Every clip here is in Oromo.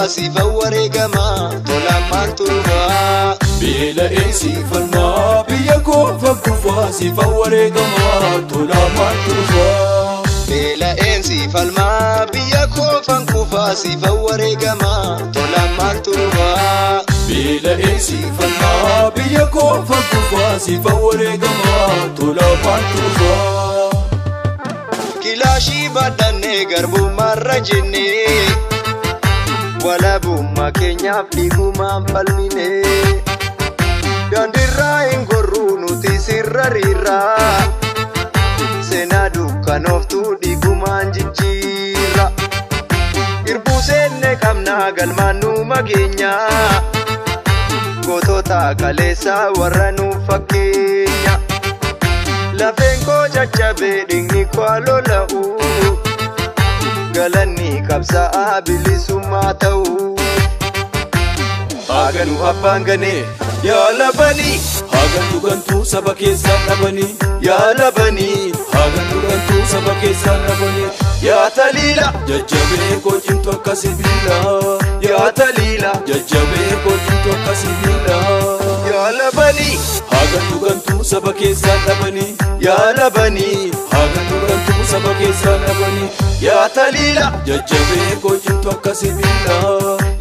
sifa wareegama tolaan maaltu dhufaa. Beela'een si falmaa biyya koo fakkufaa sifa wareegama tolaan maaltu dhufaa. Beela'een si falmaa biyya koo fakkufaa sifa wareegama tolaan maaltu dhufaa. Beela'een si falmaa biyya koo fakkufaa sifa wareegama tolaan maaltu dhufaa. Kilaashii baadhannee garbummaarra jennee walaabummaa keenyaaf dhiigumaan falminee daandiirraa hin gorruu nuti sirra riirraa seenaa dukkanooftuu dhiigumaan jijjiirra irbuu seenne qabnaa galmaannuu mageenyaa gootota kaleessaa warra nuuf fakkeenya. Lafeen koo caccabee dhiigni koo lola'u galanni qabsaa'aa bilisummaa ta'u. Haganuu abbaan ganee yaalabanii hagantuu gantuu saba keessaan dhabanii yaalabanii hagantuu gantuu saba keessaan dhabanii. Yaa taliila jajjabee koo cimtu akka sibiila yaa taliila jajjabee koo cimtu akka sibiila. Yaalabanii hagantuu gantuu saba keessaan dhabanii yaalabanii hagantuu gantuu saba keessaan dhabanii. Yaa taliila jajjabee koo cimtu akka sibiila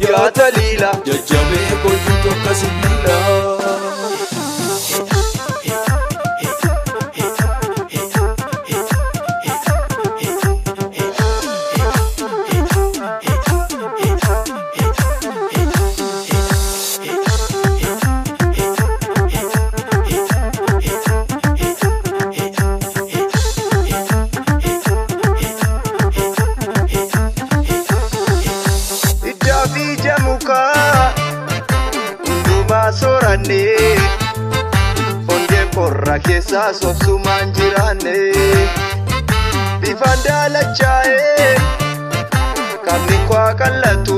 yaa taliila jajjabee koo cimtu akka sibiila. Soorannee ongee qorra keessaa sobsumaan jiraannee bifaan daalachaa'ee qabni koo qallatu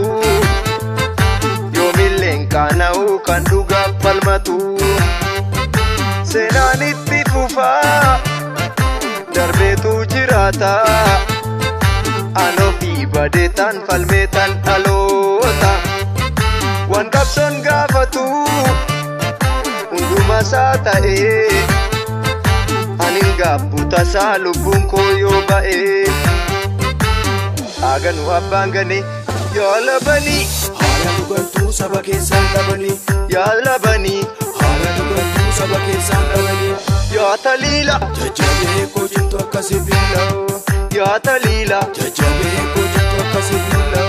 yoomilleen qaana'u kan dhugaaf falmatu seenaan itti fufaa darbeetu jiraata anoofi badeetaan falmeetaan dhaloota. Waan qabsoon gaafatu hundumaa isaa ta'ee anin gaabbu tasaa lubbuun koo yoo ba'ee. Haganuu abbaan ganee yaalabanii hagantuu gantuu saba keessaan dhabanii yaalabanii hagantuu gantuu saba keessaan dhabanii. Yaa taliila jajjabee koo cimtu akka sibiila yaa taliila jajjabee koo cimtu akka sibiila.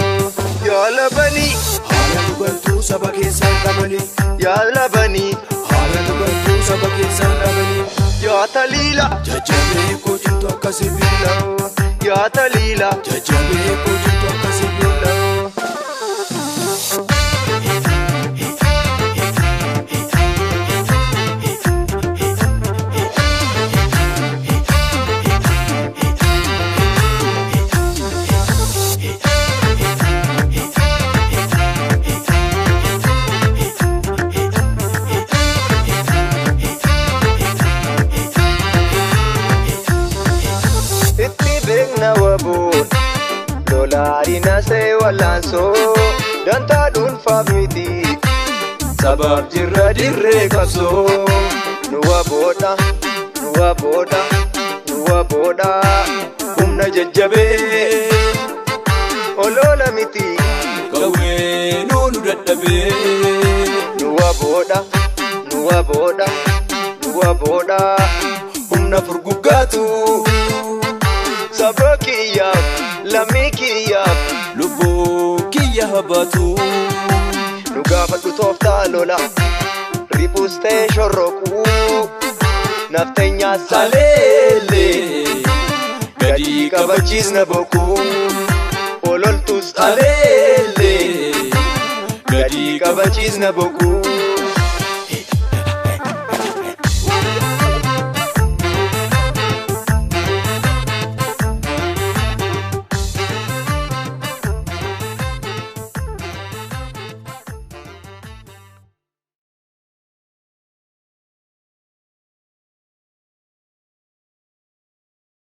Yaalabanii hagantuu gantuu saba keessaan dhabanii yaalabanii hagantuu gantuu saba keessaan dhabanii. Yaa taliila jajjabee koo cimtu akka sibiila yaa taliila jajjabee koo cimtu akka sibiila. Lolaarina see walaansoo dantaa dhuunfaaf miti sabaaf jirra dirree qabsoo nuwa booda humna jajjabee olola miti qawwee nuunu dadhabee. Nuwa booda humna furguggaatu saba kiyyaaf lammii kiyyaaf lubbuu kiyya habaatu. Nu gaafadhu tooftaa lola ribuus ta'e shorroquu nafteenyaa Aleelee gadi qabachiisna boquu ololtus aleelee gadi qabachiisna boquu.